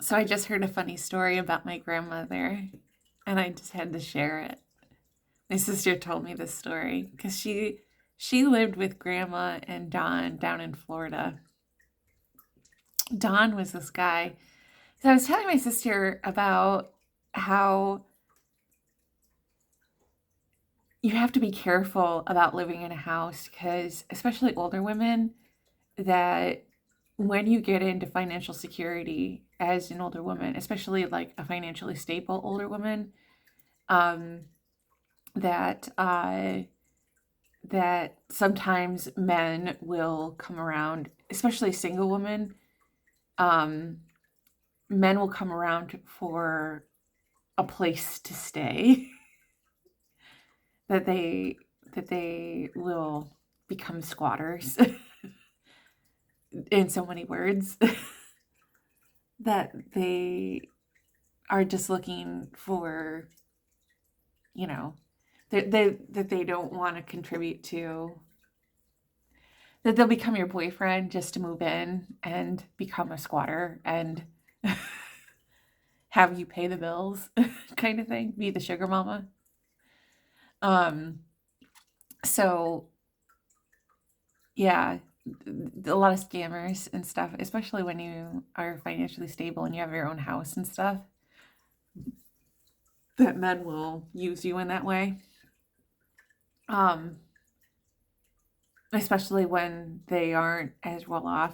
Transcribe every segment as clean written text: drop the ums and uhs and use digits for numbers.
So I just heard a funny story about my grandmother, and I just had to share it. My sister told me this story because she lived with Grandma and Don down in Florida. Don was this guy. So I was telling my sister about how you have to be careful about living in a house because, especially older women, that when you get into financial security as an older woman, especially like a financially stable older woman, um, that that sometimes men will come around, especially single women. Um, Men will come around for a place to stay that they will become squatters in so many words that they are just looking for, you know, that they don't want to contribute to, that they'll become your boyfriend just to move in and become a squatter and have you pay the bills kind of thing, be the sugar mama. Um so yeah, a lot of scammers and stuff, especially when you are financially stable and you have your own house and stuff, that men will use you in that way. Um, Especially when they aren't as well off.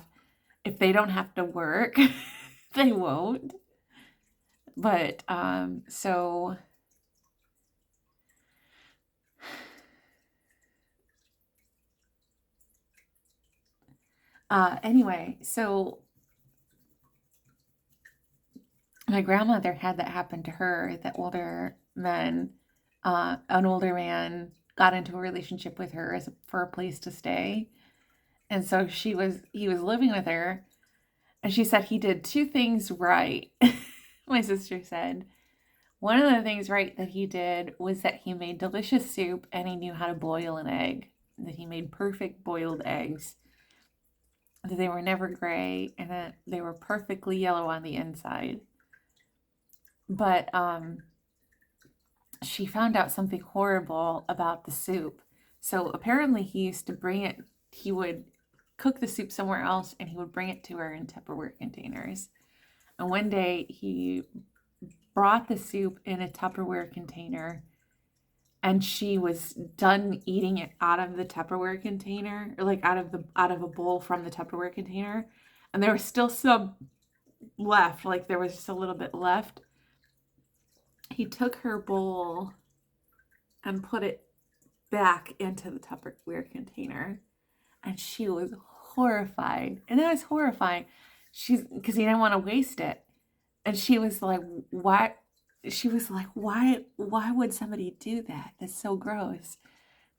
If they don't have to work, they won't. But anyway, so my grandmother had that happen to her. That an older man got into a relationship with her for a place to stay, and so he was living with her, and she said he did two things right. My sister said one of the things right that he did was that he made delicious soup and he knew how to boil an egg. That he made perfect boiled eggs. That they were never gray and that they were perfectly yellow on the inside. But she found out something horrible about the soup. So apparently he would cook the soup somewhere else and he would bring it to her in Tupperware containers. And one day he brought the soup in a Tupperware container and she was done eating it out of the Tupperware container, or like out of a bowl from the Tupperware container. And there was still some left, like there was just a little bit left. He took her bowl and put it back into the Tupperware container. And she was horrified. And that was horrifying. She's because he didn't want to waste it. And she was like, why? She was like, why would somebody do that? That's so gross.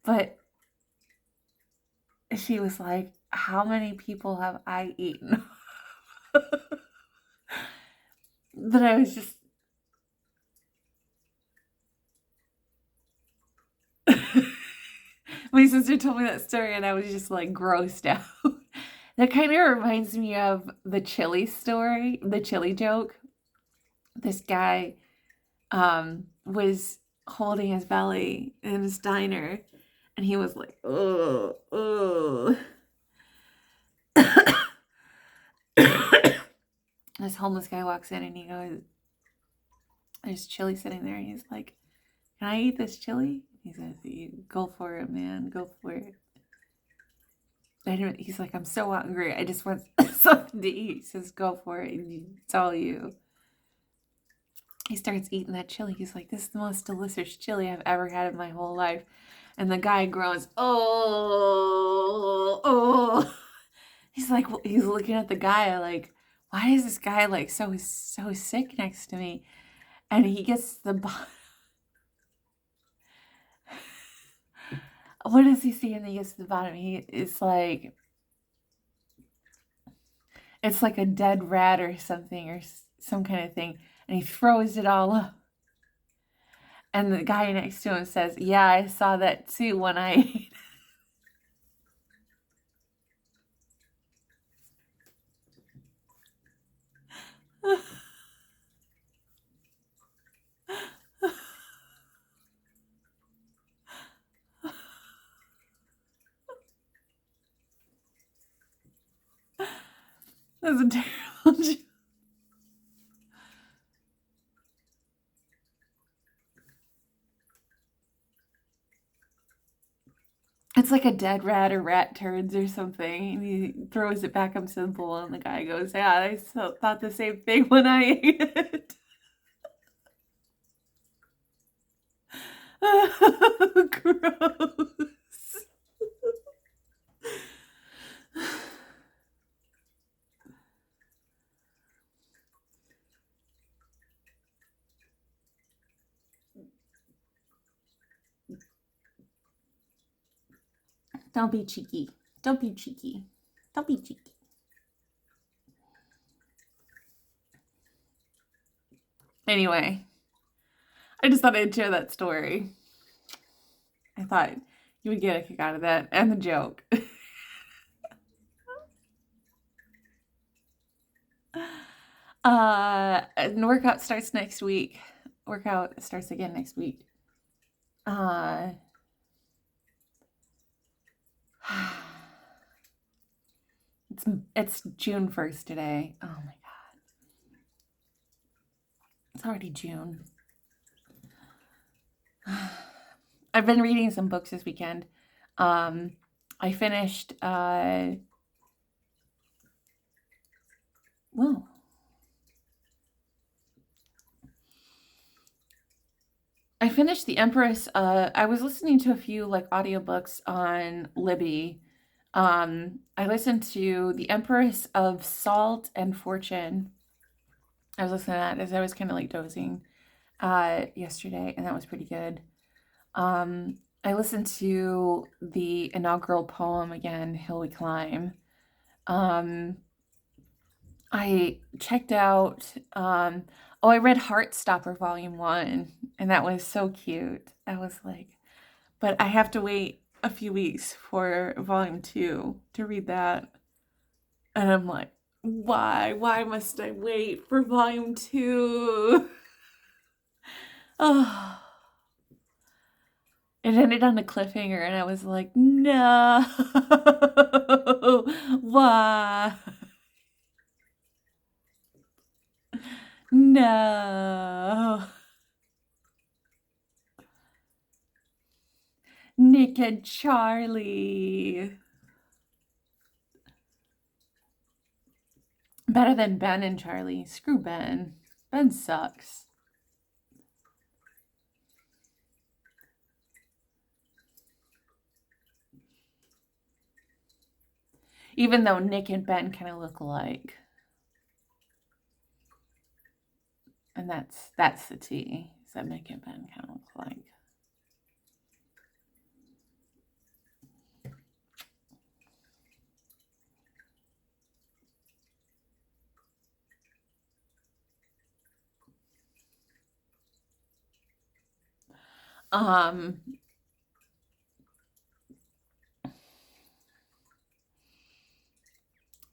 But she was like, how many people have I eaten? But I was just my sister told me that story and I was just like grossed out. That kind of reminds me of the chili story, the chili joke. This guy was holding his belly in his diner and he was like, oh, oh. This homeless guy walks in and he goes, there's chili sitting there. And he's like, can I eat this chili? He says, go for it, man. Go for it. He's like, I'm so hungry. I just want something to eat. He says, go for it. It's all you. He starts eating that chili. He's like, this is the most delicious chili I've ever had in my whole life. And the guy groans, oh, oh. He's like, he's looking at the guy like, why is this guy like so sick next to me? And he gets the what does he see? And he gets to the bottom. It's like a dead rat or something or some kind of thing. And he throws it all up. And the guy next to him says, yeah, I saw that too when I ate. That's a terrible joke. It's like a dead rat or rat turds or something. And he throws it back up to the bowl, and the guy goes, "Yeah, I thought the same thing when I ate it." Gross. Don't be cheeky. Don't be cheeky. Don't be cheeky. Anyway, I just thought I'd share that story. I thought you would get a kick out of that and the joke. And workout starts next week. Workout starts again next week. Uh, it's June 1st today. Oh my god. It's already June. I've been reading some books this weekend. I finished whoa. I finished The Empress. I was listening to a few like audiobooks on Libby. I listened to The Empress of Salt and Fortune. I was listening to that as I was kind of like dozing yesterday, and that was pretty good. I listened to the inaugural poem again, Hill We Climb. I checked out, I read Heartstopper Volume 1, and that was so cute. I was like, but I have to wait a few weeks for Volume 2 to read that. And I'm like, why? Why must I wait for Volume 2? Oh. It ended on a cliffhanger, and I was like, no. Why? No. Nick and Charlie. Better than Ben and Charlie. Screw Ben. Ben sucks. Even though Nick and Ben kind of look alike. And that's the tea. Is that Nick and Ben kind of look alike.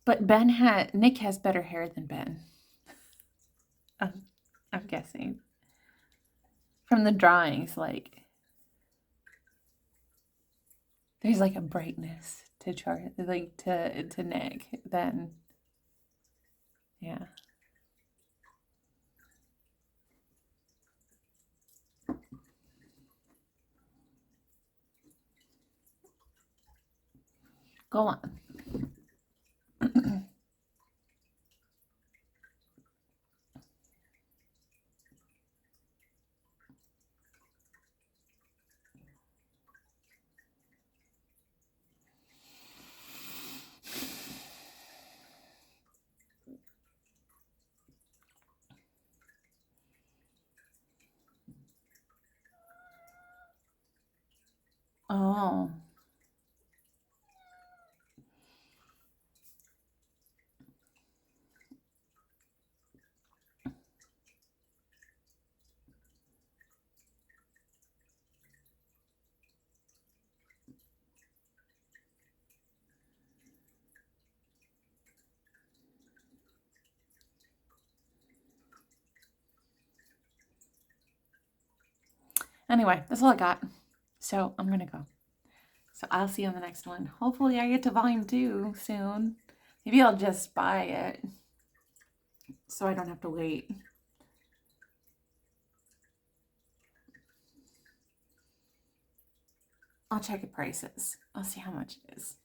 But Nick has better hair than Ben. I'm guessing. From the drawings, like, there's like a brightness to Charlie, like to Nick. Then, yeah. Go on. Oh. Anyway, that's all I got. So I'm gonna go. So I'll see you on the next one. Hopefully I get to volume 2 soon. Maybe I'll just buy it so I don't have to wait. I'll check the prices. I'll see how much it is.